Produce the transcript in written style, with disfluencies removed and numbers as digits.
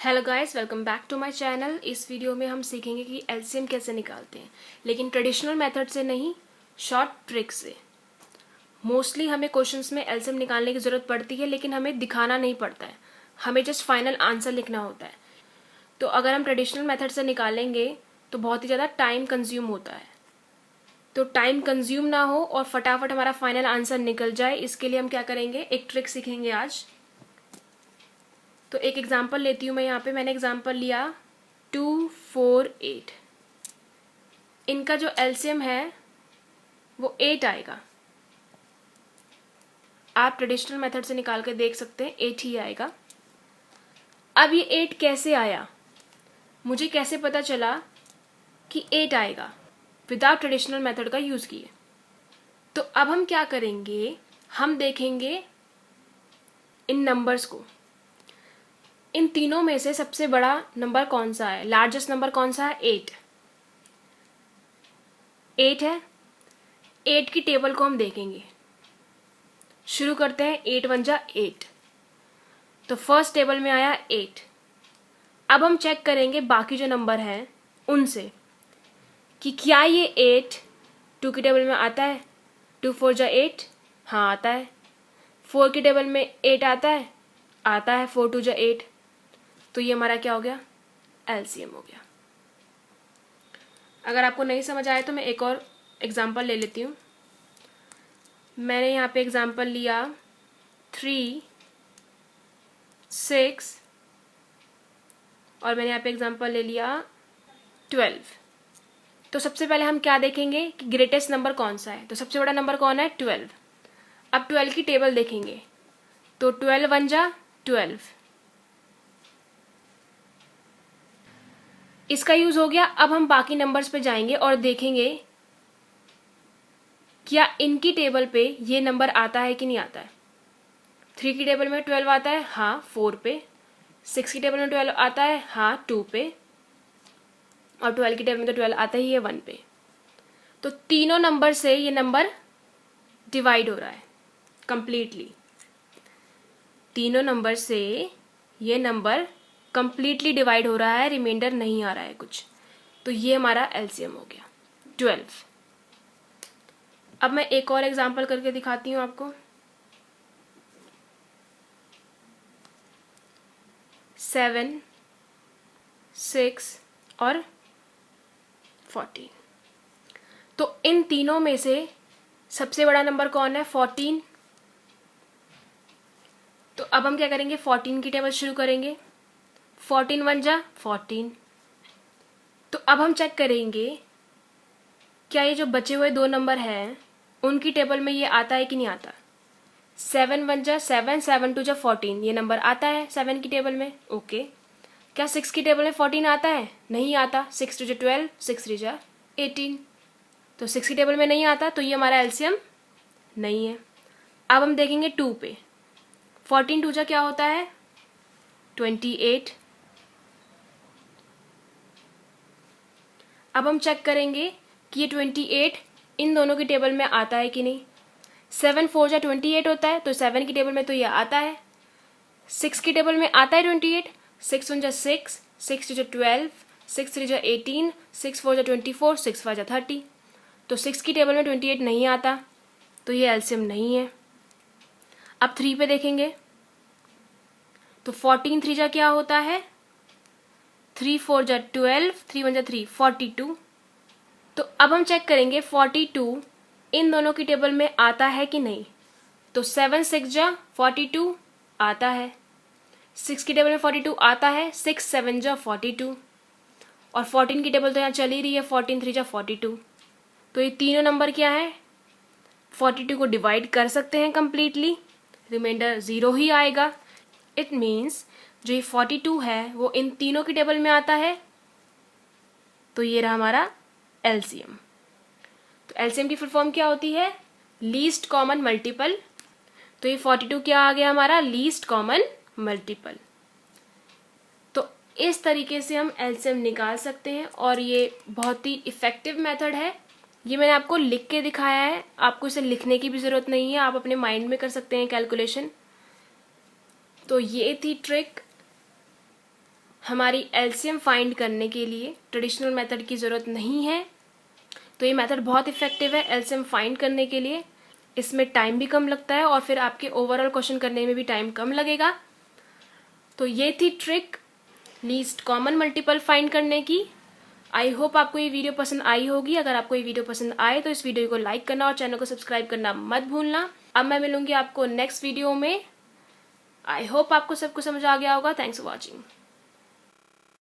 Hello guys, welcome back to my channel. इस video में हम सीखेंगे कि एलसीएम कैसे निकालते हैं, लेकिन ट्रेडिशनल मेथड से नहीं, शॉर्ट ट्रिक से। मोस्टली हमें क्वेश्चंस में एलसीएम निकालने की ज़रूरत पड़ती है, लेकिन हमें दिखाना नहीं पड़ता है, हमें जस्ट फाइनल आंसर लिखना होता है। तो अगर हम ट्रेडिशनल मेथड से निकालेंगे तो बहुत ही ज़्यादा टाइम कंज्यूम होता है। तो टाइम कंज्यूम ना हो और फटाफट हमारा फाइनल आंसर निकल जाए, इसके लिए हम क्या करेंगे, एक ट्रिक सीखेंगे आज। तो एक एग्जाम्पल लेती हूँ मैं यहाँ पे। मैंने एग्जाम्पल लिया 2, 4, 8। इनका जो एलसीएम है वो 8 आएगा। आप ट्रेडिशनल मेथड से निकाल के देख सकते हैं, 8 ही आएगा। अब ये 8 कैसे आया, मुझे कैसे पता चला कि 8 आएगा विदाउट ट्रेडिशनल मेथड का यूज़ किए? तो अब हम क्या करेंगे, हम देखेंगे इन नंबर्स को। इन तीनों में से सबसे बड़ा नंबर कौन सा है, लार्जेस्ट नंबर कौन सा है? 8 है। 8 की टेबल को हम देखेंगे। शुरू करते हैं। 8 1 जा 8, तो फर्स्ट टेबल में आया 8। अब हम चेक करेंगे बाकी जो नंबर हैं उनसे कि क्या ये 8 2 की टेबल में आता है। 2 4 जा 8, हाँ आता है। 4 की टेबल में 8 आता है, आता है। 4 2 जा 8, तो ये हमारा क्या हो गया, एलसीएम हो गया। अगर आपको नहीं समझ आए तो मैं एक और एग्जांपल ले लेती हूँ। मैंने यहाँ पे एग्जांपल लिया 3, 6 और मैंने यहाँ पे एग्जांपल ले लिया 12। तो सबसे पहले हम क्या देखेंगे कि ग्रेटेस्ट नंबर कौन सा है। तो सबसे बड़ा नंबर कौन है, 12। अब 12 की टेबल देखेंगे, तो 12 1 जा 12, इसका यूज हो गया। अब हम बाकी नंबर्स पे जाएंगे और देखेंगे क्या इनकी टेबल पे ये नंबर आता है कि नहीं आता है। 3 की टेबल में 12 आता है, हाँ 4 पे। 6 की टेबल में 12 आता है, हाँ 2 पे। और 12 की टेबल में तो 12 आता ही है 1 पे। तो तीनों नंबर से ये नंबर डिवाइड हो रहा है कंप्लीटली। तीनों नंबर से ये नंबर कंप्लीटली डिवाइड हो रहा है, रिमाइंडर नहीं आ रहा है कुछ। तो ये हमारा एलसीएम हो गया 12। अब मैं एक और एग्जांपल करके दिखाती हूँ आपको। 7, 6 और 14। तो इन तीनों में से सबसे बड़ा नंबर कौन है, 14। तो अब हम क्या करेंगे, 14 की टेबल शुरू करेंगे। 14 1 जा 14। तो अब हम चेक करेंगे क्या ये जो बचे हुए दो नंबर हैं उनकी टेबल में ये आता है कि नहीं आता। 7 1 जा 7, 7 2 जा 14, ये नंबर आता है 7 की टेबल में, ओके। क्या 6 की टेबल में 14 आता है, नहीं आता। 6 2 जा 12, 6 3 जा 18, तो 6 की टेबल में नहीं आता, तो ये हमारा एलसीएम नहीं है। अब हम देखेंगे 2 पे। 14 2 जा क्या होता है, 28। अब हम चेक करेंगे कि ये 28 इन दोनों की टेबल में आता है कि नहीं। 7 4 जा 28 होता है, तो 7 की टेबल में तो ये आता है। 6 की टेबल में आता है 28। 6 1 जा 6, 6 2 जा 12, 6 3 जा 18, 6 4 जा 24, 6 5 जा 30। तो 6 की टेबल में 28 नहीं आता, तो ये एलसीएम नहीं है। अब 3 पे देखेंगे, तो 14 3 जा क्या होता है, 3 4 जा 12, 3 1 जा 3, 42। तो अब हम चेक करेंगे 42 इन दोनों की टेबल में आता है कि नहीं। तो 7 6 जा 42 आता है। 6 की टेबल में 42 आता है, 6 7 जा 42। और 14 की टेबल तो यहाँ चल ही रही है, 14 3 जा 42। तो ये तीनों नंबर क्या है, 42 को डिवाइड कर सकते हैं कंप्लीटली, रिमाइंडर 0 ही आएगा। इट मीन्स जो ये 42 है वो इन तीनों की टेबल में आता है। तो ये रहा हमारा एलसीएम। तो एलसीएम की फुल फॉर्म क्या होती है, लीस्ट कॉमन मल्टीपल। तो ये 42 क्या आ गया हमारा, लीस्ट कॉमन मल्टीपल। तो इस तरीके से हम एलसीएम निकाल सकते हैं और ये बहुत ही इफेक्टिव मेथड है। ये मैंने आपको लिख के दिखाया है, आपको इसे लिखने की भी ज़रूरत नहीं है, आप अपने माइंड में कर सकते हैं कैलकुलेशन। तो ये थी ट्रिक। हमारी एलसीएम फाइंड करने के लिए ट्रेडिशनल मेथड की ज़रूरत नहीं है। तो ये मेथड बहुत इफेक्टिव है एलसीएम फाइंड करने के लिए। इसमें टाइम भी कम लगता है और फिर आपके ओवरऑल क्वेश्चन करने में भी टाइम कम लगेगा। तो ये थी trick least common multiple find करने की। आई होप आपको ये वीडियो पसंद आई होगी। अगर आपको ये वीडियो पसंद आए तो इस वीडियो को लाइक करना और चैनल को सब्सक्राइब करना मत भूलना। अब मैं मिलूंगी आपको नेक्स्ट वीडियो में। आई होप आपको सब कुछ समझ आ गया होगा। Thanks for watching.